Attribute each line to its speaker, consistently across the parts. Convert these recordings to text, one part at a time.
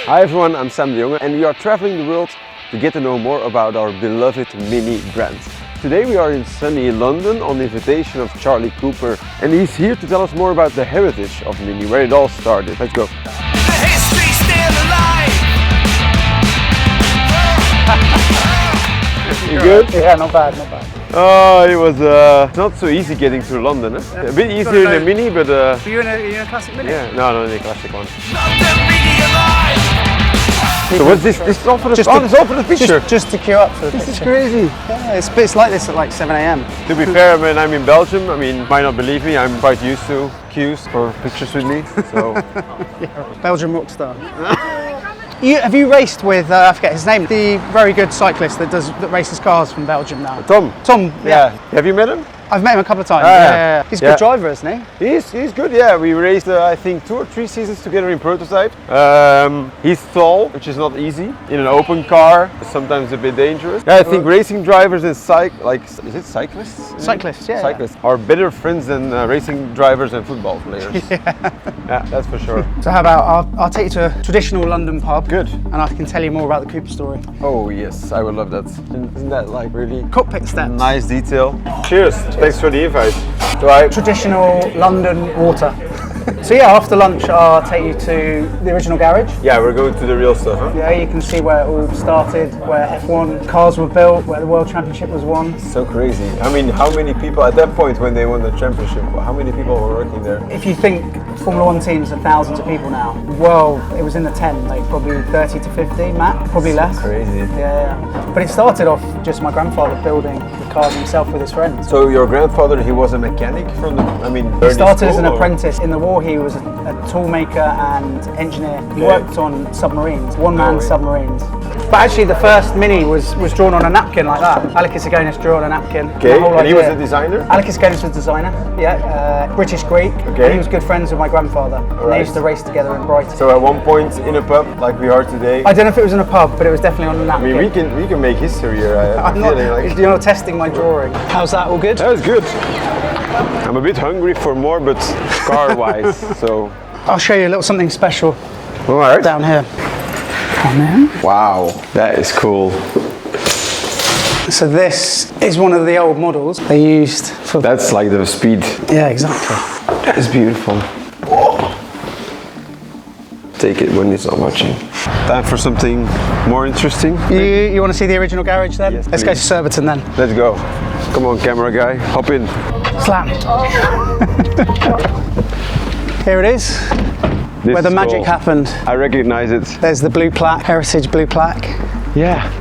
Speaker 1: Hi everyone, I'm Sam Dejonghe and we are traveling the world to get to know more about our beloved Mini brand. Today we are in sunny London on the invitation of Charlie Cooper, and he's here to tell us more about the heritage of Mini, where it all started. Let's go.
Speaker 2: The history's still alive.
Speaker 1: You good?
Speaker 3: Yeah, not bad, not bad.
Speaker 1: Oh, it was not so easy getting through London. Eh? Yeah. A bit easier in the Mini, but...
Speaker 3: Are you in a classic Mini?
Speaker 1: Yeah, no, in the classic one.
Speaker 2: London Mini alive.
Speaker 1: So what's this? This is all for the, it's all for the picture.
Speaker 3: Just to queue up for the
Speaker 1: This
Speaker 3: picture.
Speaker 1: is crazy.
Speaker 3: Yeah, it's like this at like 7 AM.
Speaker 1: To be fair, when I'm in Belgium, I mean, you might not believe me, I'm quite used to queues for pictures with me. So,
Speaker 3: Yeah, Belgian rock star. Have you raced with, I forget his name, the very good cyclist that races cars from Belgium now?
Speaker 1: Tom.
Speaker 3: Tom, yeah.
Speaker 1: Have you met him?
Speaker 3: I've met him a couple of times.
Speaker 1: Yeah.
Speaker 3: He's a good driver, isn't he?
Speaker 1: He's good, yeah. We raced, I think, 2 or 3 seasons together in prototype. He's tall, which is not easy. In an open car, sometimes a bit dangerous. Yeah, I think racing drivers and is it cyclists?
Speaker 3: Cyclists, yeah.
Speaker 1: Cyclists are better friends than racing drivers and football players. Yeah, that's for sure.
Speaker 3: So how about, I'll take you to a traditional London pub.
Speaker 1: Good.
Speaker 3: And I can tell you more about the Cooper story.
Speaker 1: Oh yes, I would love that. Isn't that like really
Speaker 3: Cockpit steps.
Speaker 1: nice detail? Cheers. Thanks for the invite. So
Speaker 3: Traditional London water. So yeah, after lunch I'll take you to the original garage.
Speaker 1: yeah, we're going to the real stuff, huh?
Speaker 3: Yeah, you can see where it all started, where F1 cars were built, where the World Championship was won.
Speaker 1: So crazy. I mean, how many people at that point when they won the championship? How many people were working there?
Speaker 3: If you think Formula One teams are thousands of people now, well, it was in the 10, like probably 30 to 50, Matt, probably less.
Speaker 1: Crazy.
Speaker 3: Yeah. But it started off just my grandfather building the cars himself with his friends.
Speaker 1: So your grandfather, he was a mechanic from the,
Speaker 3: He started as an apprentice. In the war, he was a tool maker and engineer. He worked on submarines, one-man submarines. But actually, the first Mini was drawn on a napkin like that. Alekis Agonis drew on a napkin.
Speaker 1: Okay, and he was a designer?
Speaker 3: Alekis Agonis was a designer, yeah. British Greek.
Speaker 1: Okay.
Speaker 3: And he was good friends with my grandfather. And they used to race together in Brighton.
Speaker 1: So at one point in a pub, like we are today,
Speaker 3: I don't know if it was in a pub, but it was definitely on a
Speaker 1: I
Speaker 3: napkin.
Speaker 1: mean, we can make history here. I have
Speaker 3: I'm
Speaker 1: a
Speaker 3: not,
Speaker 1: feeling like...
Speaker 3: you're not testing my drawing. How's that, all good?
Speaker 1: That was good. I'm a bit hungry for more, but car-wise, so...
Speaker 3: I'll show you a little something special
Speaker 1: All right.
Speaker 3: down here. Come on in.
Speaker 1: Wow, that is cool.
Speaker 3: So this is one of the old models they used for...
Speaker 1: That's like the speed.
Speaker 3: Yeah, exactly.
Speaker 1: That is beautiful. Take it when it's not watching. Time for something more interesting.
Speaker 3: You want to see the original garage then?
Speaker 1: Yes,
Speaker 3: Let's go to
Speaker 1: please.
Speaker 3: Surbiton then.
Speaker 1: Let's go. Come on, camera guy, hop in.
Speaker 3: Slam. Here it is,
Speaker 1: This
Speaker 3: where the
Speaker 1: is
Speaker 3: magic
Speaker 1: cool.
Speaker 3: happened.
Speaker 1: I recognize it.
Speaker 3: There's the blue plaque, heritage blue plaque.
Speaker 1: Yeah,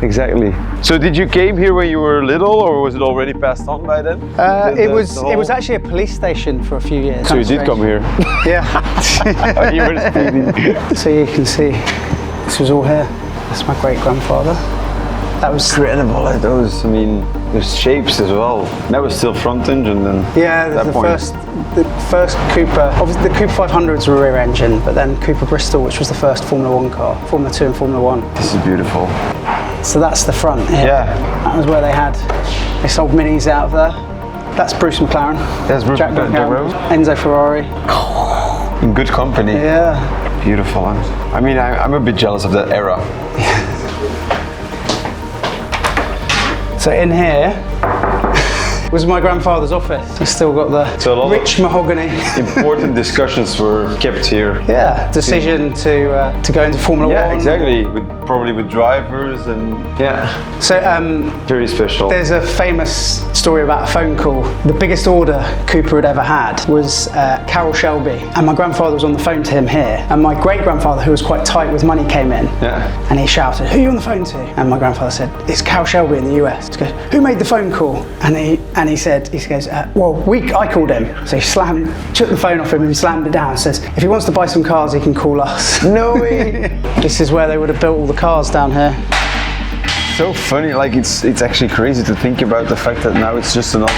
Speaker 1: exactly. So did you came here when you were little, or was it already passed on by then?
Speaker 3: It was actually a police station for a few years.
Speaker 1: So you did come here.
Speaker 3: Yeah.
Speaker 1: You were speeding.
Speaker 3: So you can see, this was all here. That's my great grandfather. That was
Speaker 1: Incredible, like those. I mean, there's shapes as well. That was still front engine then.
Speaker 3: yeah,
Speaker 1: at that
Speaker 3: the
Speaker 1: point.
Speaker 3: first Cooper. Obviously, the Cooper 500s were rear engine, but then Cooper Bristol, which was the first Formula One car, Formula 2 and Formula 1.
Speaker 1: This is beautiful.
Speaker 3: So that's the front here.
Speaker 1: Yeah.
Speaker 3: That was where they sold minis out of there. That's Bruce McLaren.
Speaker 1: That's Bruce
Speaker 3: Jack
Speaker 1: McLaren.
Speaker 3: Enzo Ferrari.
Speaker 1: In good company.
Speaker 3: Yeah.
Speaker 1: Beautiful. I mean, I'm a bit jealous of that era.
Speaker 3: So in here was my grandfather's office. We've still got the
Speaker 1: So a lot of-
Speaker 3: rich mahogany.
Speaker 1: Important discussions were kept here.
Speaker 3: Yeah, decision to go into Formula
Speaker 1: Yeah,
Speaker 3: 1.
Speaker 1: exactly. Probably with drivers and yeah,
Speaker 3: So
Speaker 1: very special.
Speaker 3: there's a famous story about a phone call. The biggest order Cooper had ever had was Carroll Shelby, and my grandfather was on the phone to him here. And my great grandfather, who was quite tight with money, came in.
Speaker 1: Yeah.
Speaker 3: And he shouted, "Who are you on the phone to?" And my grandfather said, "It's Carroll Shelby in the US." He goes, "Who made the phone call?" And he goes, "Well, I called him." So he took the phone off him and slammed it down. And says, "If he wants to buy some cars, he can call us."
Speaker 1: No way.
Speaker 3: This is where they would have built all the cars down here.
Speaker 1: So funny, like it's actually crazy to think about the fact that now it's just another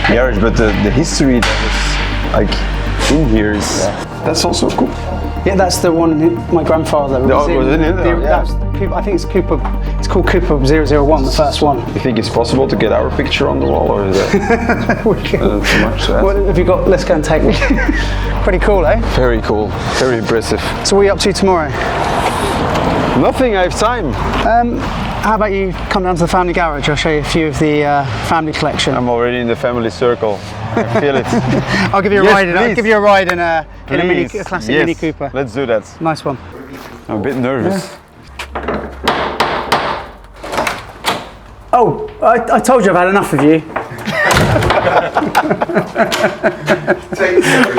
Speaker 1: garage, but the history that was like in here is that's also cool.
Speaker 3: Yeah, that's the one my grandfather was
Speaker 1: was in it, yeah.
Speaker 3: that's I think it's Cooper. It's called Cooper 001, the first one.
Speaker 1: You think it's possible to get our picture on the wall, or is that too much to ask?
Speaker 3: What have you got? Let's go and take one. Pretty cool, eh?
Speaker 1: Very cool, very impressive.
Speaker 3: So what are you up to tomorrow?
Speaker 1: Nothing, I have time.
Speaker 3: How about you come down to the family garage? I'll show you a few of the family collection.
Speaker 1: I'm already in the family circle. I feel it.
Speaker 3: I'll give you a
Speaker 1: Yes,
Speaker 3: ride. I'll
Speaker 1: please.
Speaker 3: give you a ride in a
Speaker 1: Please.
Speaker 3: classic
Speaker 1: Yes,
Speaker 3: Mini Cooper.
Speaker 1: Let's do that.
Speaker 3: Nice one.
Speaker 1: I'm a bit nervous.
Speaker 3: Oh, I told you I've had enough of you.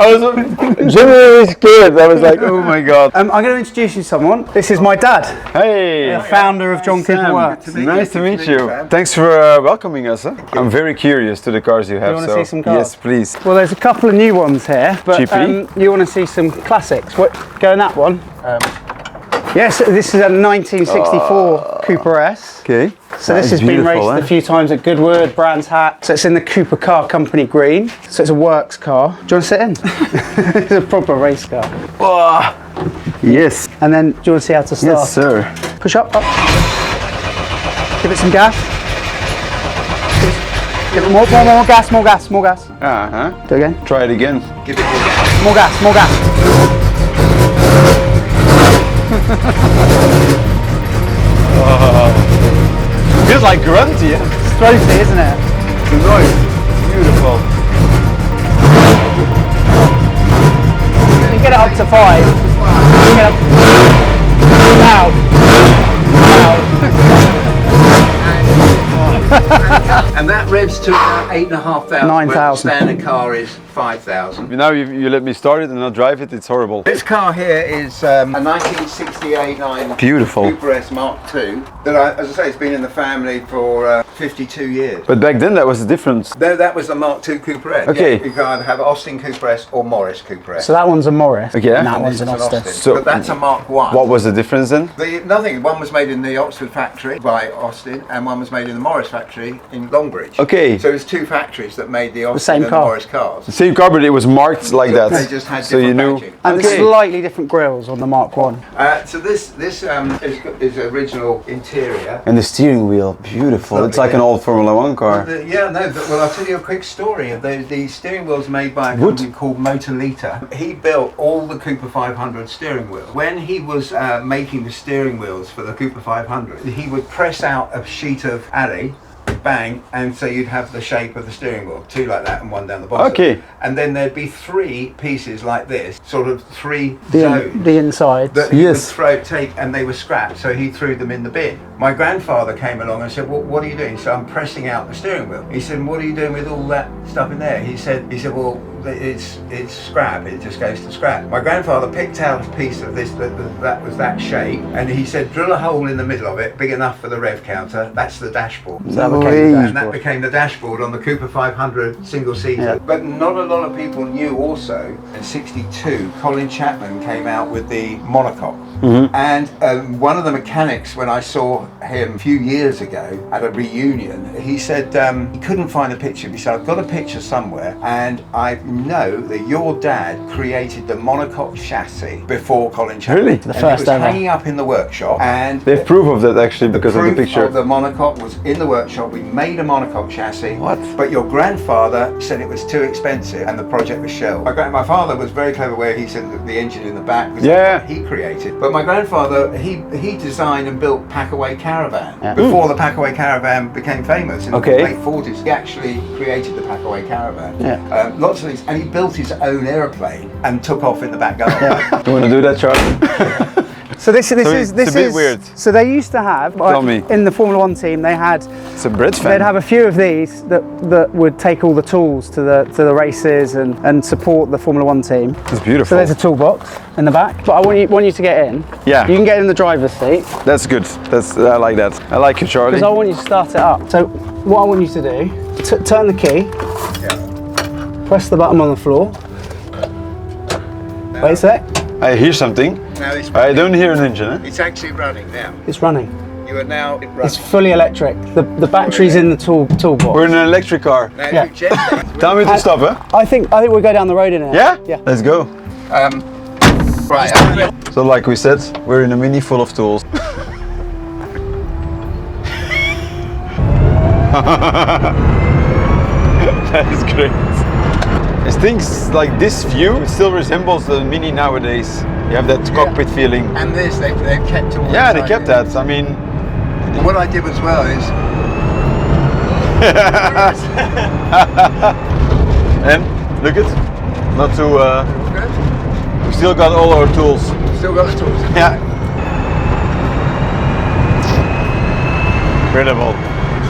Speaker 1: I was genuinely scared. I was like, oh my god.
Speaker 3: I'm going to introduce you to someone. This is my dad,
Speaker 1: Hey,
Speaker 3: the founder of John Cooper Works.
Speaker 1: nice to meet you. Thanks for welcoming us. Huh? I'm very curious to the cars you have.
Speaker 3: wanna see some cars?
Speaker 1: Yes, please.
Speaker 3: Well, there's a couple of new ones here, but
Speaker 1: GP?
Speaker 3: you want to see some classics. What? Go in that one. Yes, this is a 1964 Cooper S.
Speaker 1: Okay.
Speaker 3: So this has been raced a few times at Goodwood, Brands Hatch. So it's in the Cooper Car Company green. So it's a works car. Do you want to sit in? It's a proper race car.
Speaker 1: Oh, yes.
Speaker 3: And then, do you want to see how to start?
Speaker 1: Yes, sir.
Speaker 3: Push up. Give it some gas. Give it more gas, more gas, more gas.
Speaker 1: Uh-huh.
Speaker 3: Do it again.
Speaker 1: Try it again.
Speaker 2: Give it more gas.
Speaker 3: More gas, more gas.
Speaker 1: Feels like grunty, yeah?
Speaker 3: It's throaty, isn't it?
Speaker 1: The noise. Beautiful.
Speaker 3: You get it up to 5. You get up. Loud.
Speaker 4: And that revs to about 8,500.
Speaker 3: 9,000.
Speaker 4: Standard car is 5,000.
Speaker 1: Now you let me start it and not drive it, it's horrible.
Speaker 4: This car here is a 1968
Speaker 1: Beautiful.
Speaker 4: Cooper S Mark II. That, as I say, it's been in the family for 52 years.
Speaker 1: But back then that was the difference.
Speaker 4: No, that was the Mark II Cooper S.
Speaker 1: Okay.
Speaker 4: Yeah, you can either have Austin Cooper S or Morris Cooper S.
Speaker 3: So that one's a Morris.
Speaker 1: Okay.
Speaker 3: And that
Speaker 4: And
Speaker 3: one's
Speaker 4: this
Speaker 3: an
Speaker 4: is
Speaker 3: Austin.
Speaker 1: So-
Speaker 4: but that's a Mark I.
Speaker 1: What was the difference then?
Speaker 4: Nothing. One was made in the Oxford factory by Austin, and one was made in the Morris factory in Longbridge.
Speaker 1: Okay.
Speaker 4: So there's two factories that made the Austin
Speaker 3: same
Speaker 4: and
Speaker 3: car.
Speaker 4: the Morris cars.
Speaker 1: The same car, but it was marked like that.
Speaker 4: They just had
Speaker 1: so you
Speaker 4: different
Speaker 1: knew.
Speaker 4: badging.
Speaker 3: And
Speaker 1: Okay.
Speaker 3: slightly different grills on the Mark 1.
Speaker 4: So this is original interior.
Speaker 1: And the steering wheel, beautiful.
Speaker 4: Lovely,
Speaker 1: It's like an
Speaker 4: yeah.
Speaker 1: old Formula One car.
Speaker 4: Well, I'll tell you a quick story of the steering wheels made by a company called Motorlita. He built all the Cooper 500 steering wheels. When he was making the steering wheels for the Cooper 500, he would press out a sheet of alley, bang, and so you'd have the shape of the steering wheel, two like that and one down the bottom.
Speaker 1: Okay.
Speaker 4: And then there'd be three pieces like this, sort of three zones.
Speaker 3: The inside.
Speaker 4: That he
Speaker 1: Yes.
Speaker 4: would take, and they were scrapped, so he threw them in the bin. My grandfather came along and said, "Well, what are you doing?" So I'm pressing out the steering wheel. He said, "What are you doing with all that stuff in there?" He said, "Well, it's scrap. It just goes to scrap." My grandfather picked out a piece of this that was that shape, and he said, "Drill a hole in the middle of it, big enough for the rev counter. That's the dashboard." And that became the dashboard on the Cooper 500 single seater.
Speaker 3: Yeah.
Speaker 4: But not a lot of people knew also, in '62, Colin Chapman came out with the monocoque. And one of the mechanics, when I saw him a few years ago at a reunion, he said he couldn't find a picture. He said, "I've got a picture somewhere, and I know that your dad created the monocoque chassis before Colin Chapman."
Speaker 1: Really?
Speaker 3: The
Speaker 4: And
Speaker 3: first
Speaker 4: it was
Speaker 3: ever.
Speaker 4: hanging up in the workshop, and
Speaker 1: They have proof of that actually because of the
Speaker 4: proof
Speaker 1: picture.
Speaker 4: of the monocoque was in the workshop. We made a monocoque chassis.
Speaker 1: What?
Speaker 4: But your grandfather said it was too expensive and the project was shelved. My father was very clever where he said that the engine in the back was
Speaker 1: Yeah.
Speaker 4: he created. But my grandfather, he designed and built Packaway Caravan
Speaker 3: Yeah.
Speaker 4: before the Packaway Caravan became famous in
Speaker 1: Okay.
Speaker 4: the late 40s. He actually created the Packaway Caravan.
Speaker 3: Yeah.
Speaker 4: Lots of things. And he built his own airplane and took off in the back garden.
Speaker 1: You want to do that, Charlie?
Speaker 3: So this
Speaker 1: it's
Speaker 3: is
Speaker 1: a bit weird.
Speaker 3: So they used to have
Speaker 1: Tell me.
Speaker 3: in the Formula 1 team. They had
Speaker 1: It's a Brit fan.
Speaker 3: they'd have a few of these that would take all the tools to the races and support the Formula 1 team.
Speaker 1: It's beautiful.
Speaker 3: So there's a toolbox in the back. But I want you to get in.
Speaker 1: Yeah.
Speaker 3: You can get in the driver's seat
Speaker 1: That's good. I like that. I like you, Charlie.
Speaker 3: because I want you to start it up. So what I want you to do, turn the key, press the button on the floor. Wait a sec.
Speaker 1: I hear something.
Speaker 4: Now it's
Speaker 1: I don't hear an engine. Eh?
Speaker 4: It's actually running now.
Speaker 3: It's running.
Speaker 4: You are now running.
Speaker 3: It's fully electric. The battery's in the toolbox.
Speaker 1: We're in an electric car.
Speaker 4: Now,
Speaker 3: Yeah.
Speaker 4: if you gently-
Speaker 1: Tell me to stop, huh?
Speaker 3: I think we'll go down the road in it.
Speaker 1: Yeah?
Speaker 3: Yeah.
Speaker 1: Let's go.
Speaker 4: right.
Speaker 1: So like we said, we're in a Mini full of tools. That is great. It's things like this view, it still resembles the Mini nowadays. You have that cockpit feeling.
Speaker 4: And this, they've kept all.
Speaker 1: Yeah, they kept that. I mean,
Speaker 4: What I did as well is.
Speaker 1: and look it, not too.
Speaker 4: Good.
Speaker 1: We still got all our tools.
Speaker 4: Still got the tools.
Speaker 1: Yeah. Incredible.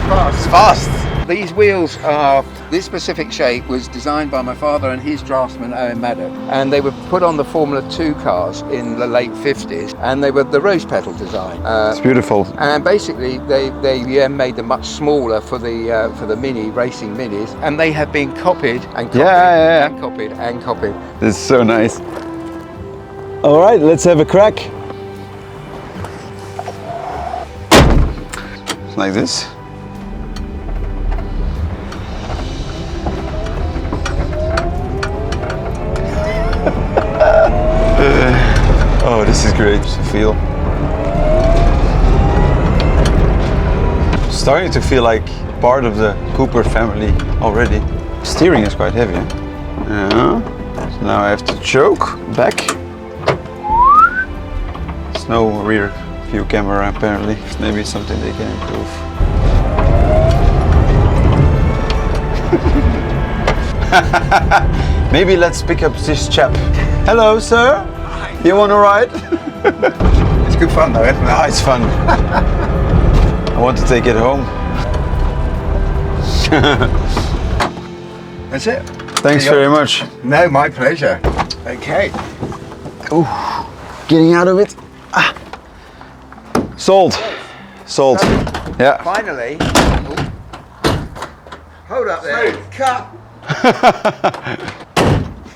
Speaker 4: Fast.
Speaker 1: Fast.
Speaker 4: These wheels are, this specific shape was designed by my father and his draftsman Owen Maddock, and they were put on the Formula 2 cars in the late 50s, and they were the rose petal design.
Speaker 1: It's beautiful.
Speaker 4: And basically they made them much smaller for the mini racing minis, and they have been copied and copied and copied and copied.
Speaker 1: This is so nice. All right, let's have a crack. Like this. Oh, this is great to feel. Starting to feel like part of the Cooper family already. Steering is quite heavy. Yeah. So now I have to choke back. There's no rear view camera apparently. Maybe something they can improve. Maybe let's pick up this chap. Hello, sir. You want to ride?
Speaker 4: It's good fun though, isn't it?
Speaker 1: Ah, it's fun. I want to take it home.
Speaker 4: That's it.
Speaker 1: Thanks very much.
Speaker 4: No, my pleasure. Okay.
Speaker 1: Ooh, getting out of it. Ah. Sold. Sold. Yeah.
Speaker 4: Finally. Hold up there. Cut.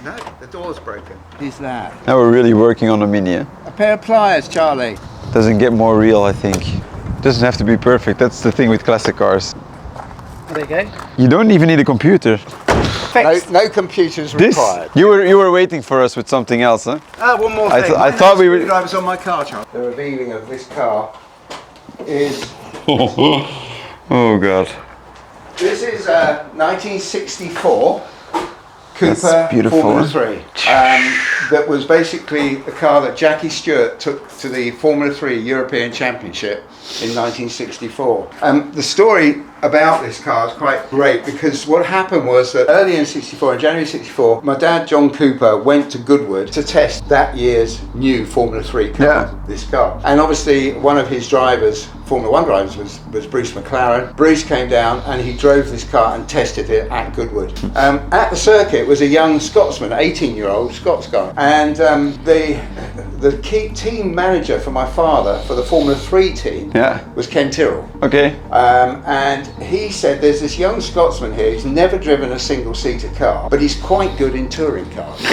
Speaker 4: No, the door's broken. Is that?
Speaker 1: Now we're really working on the Mini. Eh?
Speaker 4: A pair of pliers, Charlie.
Speaker 1: Doesn't get more real, I think. Doesn't have to be perfect. That's the thing with classic cars.
Speaker 3: There you go.
Speaker 1: You don't even need a computer.
Speaker 4: No computers
Speaker 1: This
Speaker 4: required.
Speaker 1: you were waiting for us with something else, huh?
Speaker 4: One more
Speaker 1: I
Speaker 4: thing.
Speaker 1: I thought we were.
Speaker 4: Drivers on my car, Charlie. The revealing of this car is.
Speaker 1: Oh God.
Speaker 4: This is a 1964 Cooper
Speaker 1: That's beautiful,
Speaker 4: Formula
Speaker 1: huh?
Speaker 4: 3. That was basically the car that Jackie Stewart took to the Formula 3 European Championship in 1964. The story about this car is quite great because what happened was that early in '64, in January '64, my dad, John Cooper, went to Goodwood to test that year's new Formula 3 car, this car. And obviously one of his drivers, Formula 1 drivers, was Bruce McLaren. Bruce came down and he drove this car and tested it at Goodwood. At the circuit was a young Scotsman, 18-year-old Scots guy. And the key team manager for my father for the Formula 3 team was Ken Tyrrell.
Speaker 1: Okay.
Speaker 4: And he said there's this young Scotsman here, he's never driven a single-seater car, but he's quite good in touring cars.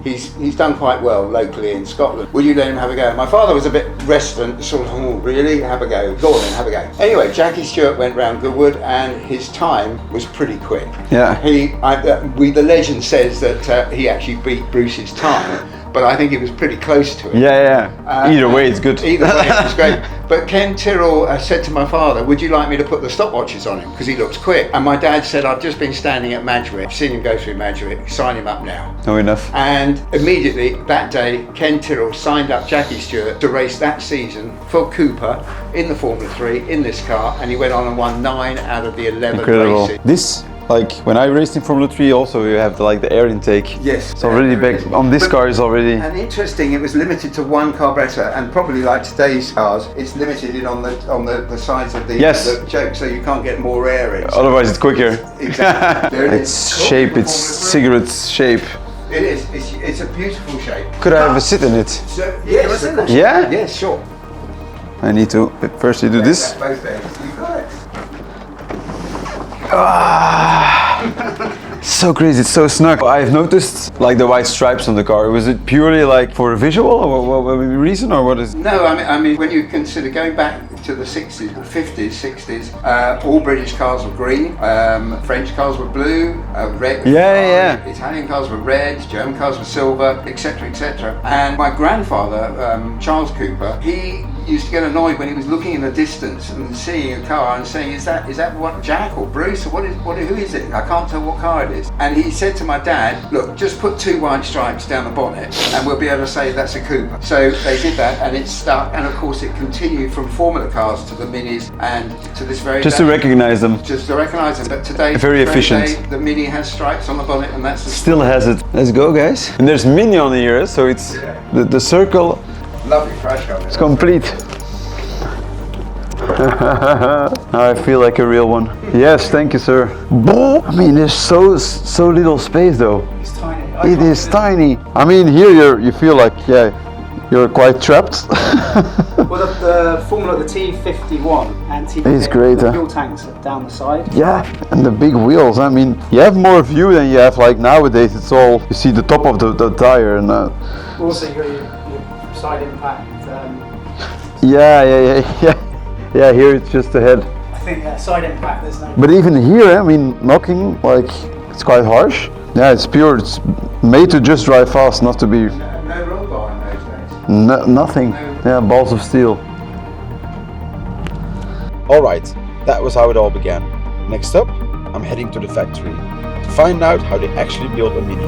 Speaker 4: He's done quite well locally in Scotland. Will you let him have a go? My father was a bit reticent, sort of, oh, really? Have a go. Go on then, have a go. Anyway, Jackie Stewart went round Goodwood and his time was pretty quick.
Speaker 1: Yeah.
Speaker 4: The legend says that he actually beat Bruce's time, but I think it was pretty close to it.
Speaker 1: Yeah. Either way, it's good.
Speaker 4: Either way, it was great. But Ken Tyrrell said to my father, would you like me to put the stopwatches on him? Because he looks quick. And my dad said, I've just been standing at Madrid. I've seen him go through Madrid. Sign him up now.
Speaker 1: No enough.
Speaker 4: And immediately that day, Ken Tyrrell signed up Jackie Stewart to race that season for Cooper in the Formula 3 in this car. And he went on and won 9 out of the 11
Speaker 1: Incredible.
Speaker 4: races.
Speaker 1: This, like when I raced in Formula 3 also you have the air intake.
Speaker 4: Yes.
Speaker 1: It's already back on this car is already.
Speaker 4: And interesting, it was limited to one carburetor, and probably like today's cars, it's limited in on the sides of the choke, so you can't get more air in.
Speaker 1: Otherwise it's quicker.
Speaker 4: Exactly. There it
Speaker 1: It's
Speaker 4: is.
Speaker 1: shape, it's cigarette shape.
Speaker 4: It is. It's a beautiful shape.
Speaker 1: Could I have a sit in it?
Speaker 4: So, yes. Of course.
Speaker 1: Yeah?
Speaker 4: Yes, sure.
Speaker 1: I need to firstly do this.
Speaker 4: Both ends. You got it.
Speaker 1: So crazy, it's so snug. I've noticed like the white stripes on the car. Was it purely like for a visual or what reason or what is?
Speaker 4: No, I mean when you consider going back to the 60s, 50s, 60s, all British cars were green, French cars were blue, red.
Speaker 1: Yeah.
Speaker 4: Italian cars were red, German cars were silver, etc., etc. And my grandfather, Charles Cooper, he used to get annoyed when he was looking in the distance and seeing a car and saying, is that what, Jack or Bruce, or who is it? I can't tell what car it is. And he said to my dad, look, just put 2 white stripes down the bonnet and we'll be able to say that's a Cooper. So they did that and it stuck, and of course it continued from Formula cars to the Minis and to this very
Speaker 1: Just
Speaker 4: day.
Speaker 1: to recognize them.
Speaker 4: Just to recognise them, but today,
Speaker 1: Very efficient.
Speaker 4: Day, the Mini has stripes on the bonnet, and that's
Speaker 1: Still has it. Let's go, guys. And there's Mini on here, so it's the circle
Speaker 4: lovely crash cover.
Speaker 1: is complete. I feel like a real one. Yes, thank you, sir. I mean, there's so little space, though.
Speaker 3: It's tiny.
Speaker 1: It is tiny. I mean, here you feel like you're quite trapped.
Speaker 3: Well, the Formula, the T51 and T50,
Speaker 1: It's great,
Speaker 3: the
Speaker 1: huh?
Speaker 3: fuel tanks are down the side.
Speaker 1: Yeah, and the big wheels. I mean, you have more view than you have like nowadays. It's all you see the top of the tire and.
Speaker 3: Also, you got your side impact.
Speaker 1: Yeah. Here it's just ahead.
Speaker 3: I think side impact. There's no.
Speaker 1: But even here, I mean, knocking like it's quite harsh. Yeah, it's pure. It's made to just drive fast, not to be.
Speaker 4: No roll bar in those days.
Speaker 1: Nothing. Yeah, balls of steel. Alright, that was how it all began. Next up, I'm heading to the factory to find out how they actually build a Mini.